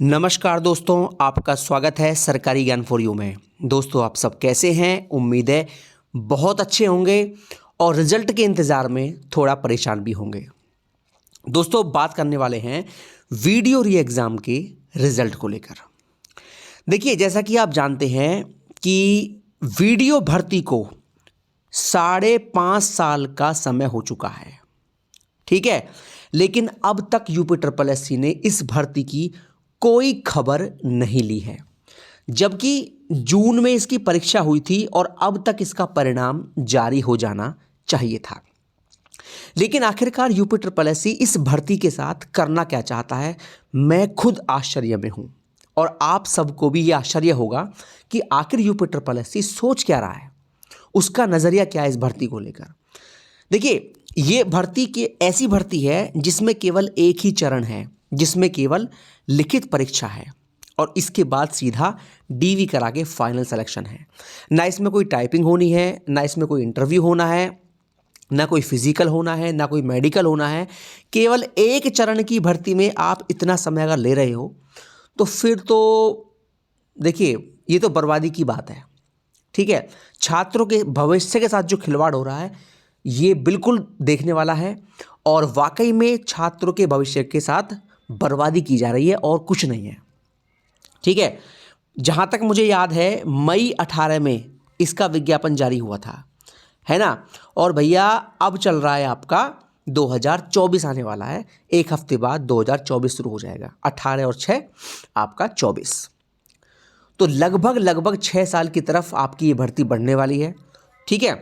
नमस्कार दोस्तों, आपका स्वागत है सरकारी ज्ञान फॉर यू में। दोस्तों, आप सब कैसे हैं? उम्मीद है बहुत अच्छे होंगे और रिजल्ट के इंतज़ार में थोड़ा परेशान भी होंगे। दोस्तों, बात करने वाले हैं वीडियो री एग्ज़ाम के रिज़ल्ट को लेकर। देखिए, जैसा कि आप जानते हैं कि वीडियो भर्ती को 5.5 साल का समय हो चुका है, ठीक है? लेकिन अब तक यूपी ट्रिपल एससी ने इस भर्ती की कोई खबर नहीं ली है, जबकि जून में इसकी परीक्षा हुई थी और अब तक इसका परिणाम जारी हो जाना चाहिए था। लेकिन आखिरकार यूपी ट्रिपल एससी इस भर्ती के साथ करना क्या चाहता है, मैं खुद आश्चर्य में हूं और आप सबको भी यह आश्चर्य होगा कि आखिर यूपी ट्रिपल एससी सोच क्या रहा है, उसका नज़रिया क्या है इस भर्ती को लेकर। देखिए, ये भर्ती की ऐसी भर्ती है जिसमें केवल एक ही चरण है, जिसमें केवल लिखित परीक्षा है और इसके बाद सीधा डीवी करा के फाइनल सिलेक्शन है। ना इसमें कोई टाइपिंग होनी है, ना इसमें कोई इंटरव्यू होना है, ना कोई फिजिकल होना है, ना कोई मेडिकल होना है। केवल एक चरण की भर्ती में आप इतना समय अगर ले रहे हो तो फिर तो देखिए, ये तो बर्बादी की बात है, ठीक है? छात्रों के भविष्य के साथ जो खिलवाड़ हो रहा है, ये बिल्कुल देखने वाला है और वाकई में छात्रों के भविष्य के साथ बर्बादी की जा रही है और कुछ नहीं है, ठीक है? जहाँ तक मुझे याद है, मई 18 में इसका विज्ञापन जारी हुआ था, है ना? और भैया अब चल रहा है आपका 2024 आने वाला है। एक हफ्ते बाद 2024 शुरू हो जाएगा, 18 और 6 आपका 24। तो लगभग 6 साल की तरफ आपकी ये भर्ती बढ़ने वाली है, ठीक है?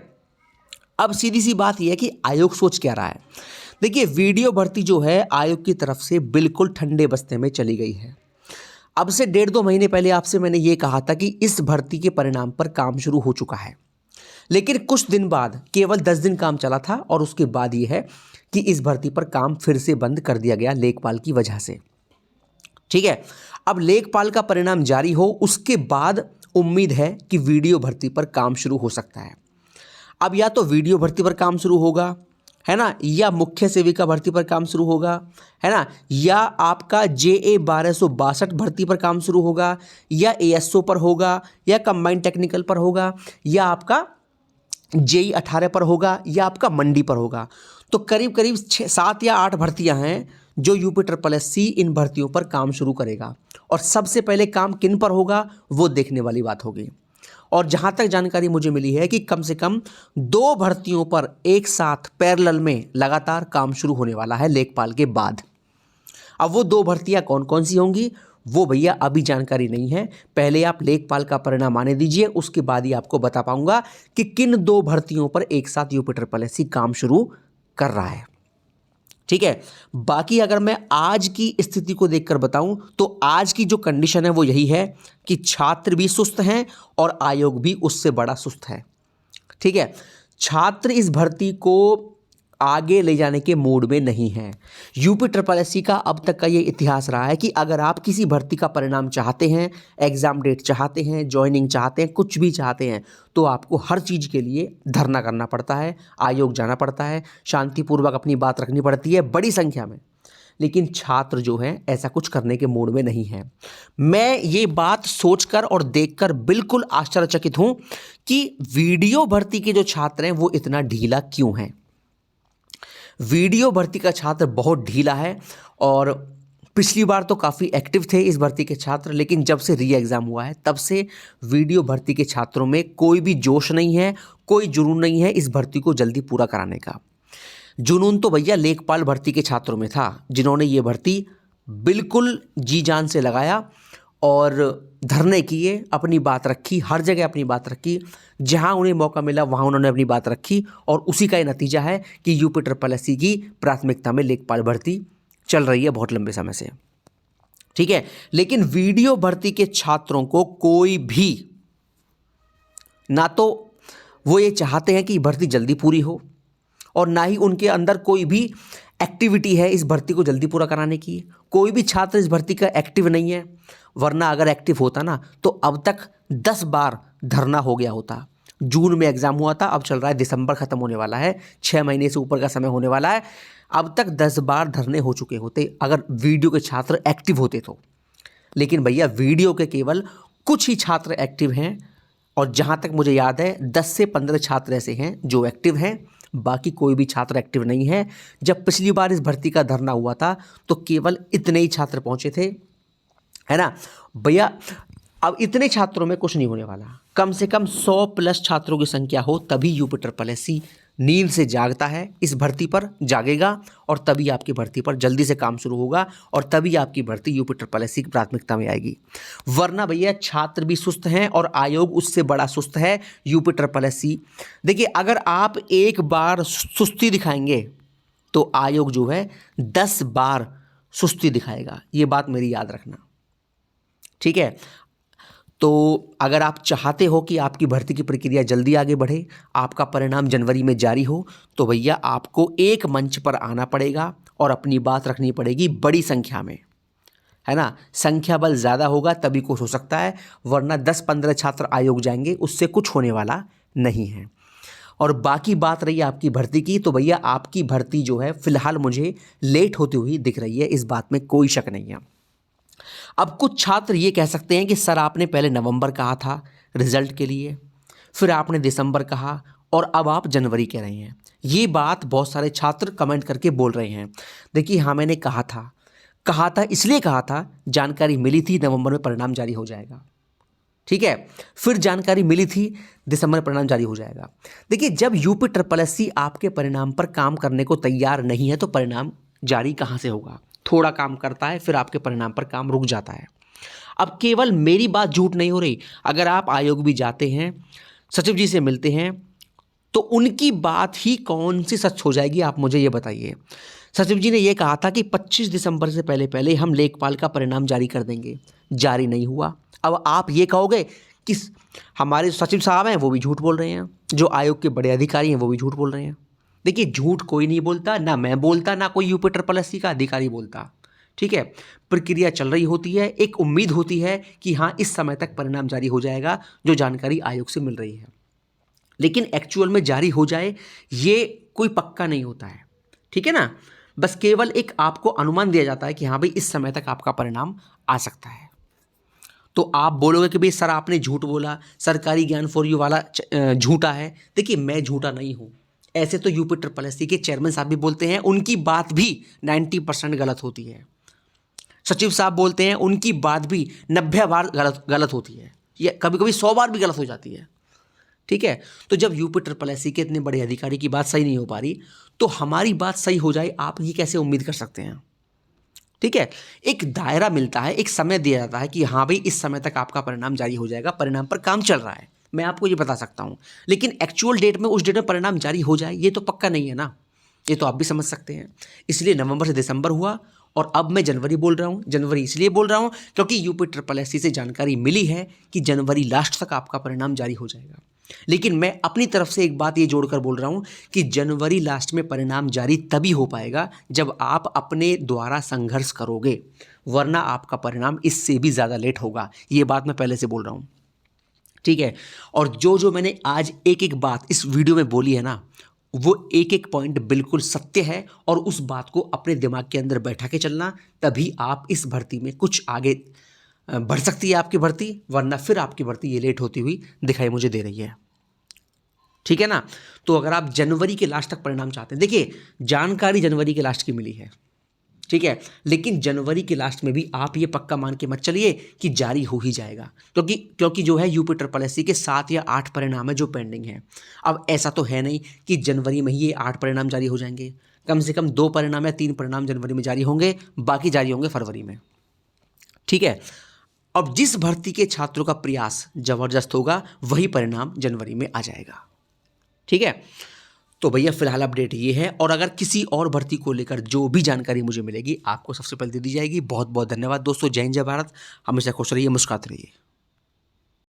अब सीधी सी बात यह है कि आयोग सोच क्या रहा है। देखिए, वीडियो भर्ती जो है आयोग की तरफ से बिल्कुल ठंडे बस्ते में चली गई है। अब से 1.5-2 महीने पहले आपसे मैंने ये कहा था कि इस भर्ती के परिणाम पर काम शुरू हो चुका है, लेकिन कुछ दिन बाद केवल 10 दिन काम चला था और उसके बाद ये है कि इस भर्ती पर काम फिर से बंद कर दिया गया लेखपाल की वजह से, ठीक है? अब लेखपाल का परिणाम जारी हो उसके बाद उम्मीद है कि वीडियो भर्ती पर काम शुरू हो सकता है। अब या तो वीडियो भर्ती पर काम शुरू होगा, है ना, या मुख्य सेविका भर्ती पर काम शुरू होगा, है ना, या आपका JA 1262 भर्ती पर काम शुरू होगा, या ASO पर होगा, या कंबाइंड टेक्निकल पर होगा, या आपका JE 18 पर होगा, या आपका मंडी पर होगा। तो करीब करीब 7 या 8 भर्तियां हैं जो यूपी ट्रिपल एससी इन भर्तियों पर काम शुरू करेगा और सबसे पहले काम किन पर होगा वो देखने वाली बात होगी। और जहां तक जानकारी मुझे मिली है कि कम से कम 2 भर्तियों पर एक साथ पैरेलल में लगातार काम शुरू होने वाला है लेखपाल के बाद। अब वो 2 भर्तियां कौन कौन सी होंगी वो भैया अभी जानकारी नहीं है। पहले आप लेखपाल का परिणाम आने दीजिए, उसके बाद ही आपको बता पाऊंगा कि किन 2 भर्तियों पर एक साथ यूपी ट्रिपल एससी काम शुरू कर रहा है, ठीक है? बाकी अगर मैं आज की स्थिति को देखकर बताऊं तो आज की जो कंडीशन है वो यही है कि छात्र भी सुस्त हैं और आयोग भी उससे बड़ा सुस्त है, ठीक है? छात्र इस भर्ती को आगे ले जाने के मूड में नहीं है। यूपी ट्रिपल एससी का अब तक का ये इतिहास रहा है कि अगर आप किसी भर्ती का परिणाम चाहते हैं, एग्जाम डेट चाहते हैं, ज्वाइनिंग चाहते हैं, कुछ भी चाहते हैं, तो आपको हर चीज़ के लिए धरना करना पड़ता है, आयोग जाना पड़ता है, शांतिपूर्वक अपनी बात रखनी पड़ती है बड़ी संख्या में। लेकिन छात्र जो हैं ऐसा कुछ करने के मूड में नहीं है। मैं ये बात सोचकर और देखकर बिल्कुल आश्चर्यचकित हूँ कि वीडियो भर्ती के जो छात्र हैं वो इतना ढीला क्यों हैं। वीडियो भर्ती का छात्र बहुत ढीला है और पिछली बार तो काफ़ी एक्टिव थे इस भर्ती के छात्र, लेकिन जब से री एग्ज़ाम हुआ है तब से वीडियो भर्ती के छात्रों में कोई भी जोश नहीं है, कोई जुनून नहीं है इस भर्ती को जल्दी पूरा कराने का। जुनून तो भैया लेखपाल भर्ती के छात्रों में था, जिन्होंने ये भर्ती बिल्कुल जी जान से लगाया और धरने किए, अपनी बात रखी, हर जगह अपनी बात रखी, जहां उन्हें मौका मिला वहां उन्होंने अपनी बात रखी और उसी का ये नतीजा है कि यूपी ट्रिपल एससी की प्राथमिकता में लेखपाल भर्ती चल रही है बहुत लंबे समय से, ठीक है? लेकिन वीडियो भर्ती के छात्रों को कोई भी ना तो वो ये चाहते हैं कि भर्ती जल्दी पूरी हो और ना ही उनके अंदर कोई भी एक्टिविटी है इस भर्ती को जल्दी पूरा कराने की। कोई भी छात्र इस भर्ती का एक्टिव नहीं है, वरना अगर एक्टिव होता ना तो अब तक 10 बार धरना हो गया होता। जून में एग्जाम हुआ था, अब चल रहा है दिसंबर खत्म होने वाला है, 6 महीने से ऊपर का समय होने वाला है। अब तक 10 बार धरने हो चुके होते अगर वीडियो के छात्र एक्टिव होते तो। लेकिन भैया वीडियो के केवल कुछ ही छात्र एक्टिव हैं, और जहाँ तक मुझे याद है 10 से 15 छात्र ऐसे हैं जो एक्टिव हैं, बाकी कोई भी छात्र एक्टिव नहीं है। जब पिछली बार इस भर्ती का धरना हुआ था तो केवल इतने ही छात्र पहुँचे थे, है ना भैया। अब इतने छात्रों में कुछ नहीं होने वाला, कम से कम 100 प्लस छात्रों की संख्या हो तभी यूपी ट्रिपल एससी नींद से जागता है, इस भर्ती पर जागेगा, और तभी आपकी भर्ती पर जल्दी से काम शुरू होगा, और तभी आपकी भर्ती यूपी ट्रिपल एससी की प्राथमिकता में आएगी। वरना भैया छात्र भी सुस्त हैं और आयोग उससे बड़ा सुस्त है, यूपी ट्रिपल एससी। देखिए, अगर आप एक बार सुस्ती दिखाएंगे तो आयोग जो है 10 बार सुस्ती दिखाएगा, ये बात मेरी याद रखना, ठीक है। तो अगर आप चाहते हो कि आपकी भर्ती की प्रक्रिया जल्दी आगे बढ़े, आपका परिणाम जनवरी में जारी हो, तो भैया आपको एक मंच पर आना पड़ेगा और अपनी बात रखनी पड़ेगी बड़ी संख्या में, है ना। संख्या बल ज़्यादा होगा तभी कुछ हो सकता है, वरना 10-15 छात्र आयोग जाएंगे, उससे कुछ होने वाला नहीं है। और बाकी बात रही आपकी भर्ती की, तो भैया आपकी भर्ती जो है फिलहाल मुझे लेट होती हुई दिख रही है, इस बात में कोई शक नहीं है। अब कुछ छात्र ये कह सकते हैं कि सर आपने पहले नवंबर कहा था रिजल्ट के लिए, फिर आपने दिसंबर कहा, और अब आप जनवरी कह रहे हैं। ये बात बहुत सारे छात्र कमेंट करके बोल रहे हैं। देखिए, हाँ मैंने कहा था इसलिए कहा था, जानकारी मिली थी नवंबर में परिणाम जारी हो जाएगा, ठीक है। फिर जानकारी मिली थी दिसंबर में परिणाम जारी हो जाएगा। देखिए, जब यूपी ट्रिपल एससी आपके परिणाम पर काम करने को तैयार नहीं है तो परिणाम जारी कहाँ से होगा। थोड़ा काम करता है, फिर आपके परिणाम पर काम रुक जाता है। अब केवल मेरी बात झूठ नहीं हो रही, अगर आप आयोग भी जाते हैं, सचिव जी से मिलते हैं, तो उनकी बात ही कौन सी सच हो जाएगी, आप मुझे ये बताइए। सचिव जी ने यह कहा था कि 25 दिसंबर से पहले पहले हम लेखपाल का परिणाम जारी कर देंगे, जारी नहीं हुआ। अब आप ये कहोगे कि हमारे सचिव साहब हैं वो भी झूठ बोल रहे हैं, जो आयोग के बड़े अधिकारी हैं वो भी झूठ बोल रहे हैं। देखिए, झूठ कोई नहीं बोलता, ना मैं बोलता, ना कोई यूपी ट्रिपल एससी का अधिकारी बोलता, ठीक है। प्रक्रिया चल रही होती है, एक उम्मीद होती है कि हाँ इस समय तक परिणाम जारी हो जाएगा, जो जानकारी आयोग से मिल रही है। लेकिन एक्चुअल में जारी हो जाए ये कोई पक्का नहीं होता है, ठीक है ना। बस केवल एक आपको अनुमान दिया जाता है कि हाँ भाई इस समय तक आपका परिणाम आ सकता है। तो आप बोलोगे कि भाई सर आपने झूठ बोला, सरकारी ज्ञान फॉर यू वाला झूठा है। देखिए, मैं झूठा नहीं हूँ, ऐसे तो यूपी ट्रिपल एससी के चेयरमैन साहब भी बोलते हैं, उनकी बात भी 90% गलत होती है। सचिव साहब बोलते हैं, उनकी बात भी 90 बार गलत होती है, या कभी कभी 100 बार भी गलत हो जाती है, ठीक है। तो जब यूपी ट्रिपल एससी के इतने बड़े अधिकारी की बात सही नहीं हो पा रही, तो हमारी बात सही हो जाए, आप ये कैसे उम्मीद कर सकते हैं, ठीक है। एक दायरा मिलता है, एक समय दिया जाता है कि हाँ भाई इस समय तक आपका परिणाम जारी हो जाएगा, परिणाम पर काम चल रहा है, मैं आपको ये बता सकता हूँ। लेकिन एक्चुअल डेट में, उस डेट में परिणाम जारी हो जाए, ये तो पक्का नहीं है ना, ये तो आप भी समझ सकते हैं। इसलिए नवंबर से दिसंबर हुआ, और अब मैं जनवरी बोल रहा हूँ। जनवरी इसलिए बोल रहा हूँ क्योंकि यूपी ट्रिपल एससी से जानकारी मिली है कि जनवरी लास्ट तक आपका परिणाम जारी हो जाएगा। लेकिन मैं अपनी तरफ से एक बात ये जोड़कर बोल रहा हूँ कि जनवरी लास्ट में परिणाम जारी तभी हो पाएगा जब आप अपने द्वारा संघर्ष करोगे, वरना आपका परिणाम इससे भी ज़्यादा लेट होगा। ये बात मैं पहले से बोल रहा हूँ, ठीक है। और जो मैंने आज एक एक बात इस वीडियो में बोली है ना, वो एक एक पॉइंट बिल्कुल सत्य है, और उस बात को अपने दिमाग के अंदर बैठा के चलना, तभी आप इस भर्ती में कुछ आगे बढ़ सकती है आपकी भर्ती, वरना फिर आपकी भर्ती ये लेट होती हुई दिखाई मुझे दे रही है, ठीक है ना। तो अगर आप जनवरी के लास्ट तक परिणाम चाहते हैं, देखिए जानकारी जनवरी के लास्ट की मिली है, ठीक है, लेकिन जनवरी के लास्ट में भी आप ये पक्का मान के मत चलिए कि जारी हो ही जाएगा, क्योंकि जो है यूपी ट्रिपल एससी के 7 या 8 परिणाम है जो पेंडिंग है। अब ऐसा तो है नहीं कि जनवरी में ही ये 8 परिणाम जारी हो जाएंगे, कम से कम 2 परिणाम या 3 परिणाम जनवरी में जारी होंगे, बाकी जारी होंगे फरवरी में, ठीक है। अब जिस भर्ती के छात्रों का प्रयास जबरदस्त होगा वही परिणाम जनवरी में आ जाएगा, ठीक है। तो भैया फिलहाल अपडेट ये है, और अगर किसी और भर्ती को लेकर जो भी जानकारी मुझे मिलेगी आपको सबसे पहले दे दी जाएगी। बहुत बहुत धन्यवाद दोस्तों, जय हिंद जय भारत, हमेशा खुश रहिए, मुस्कुराते रहिए।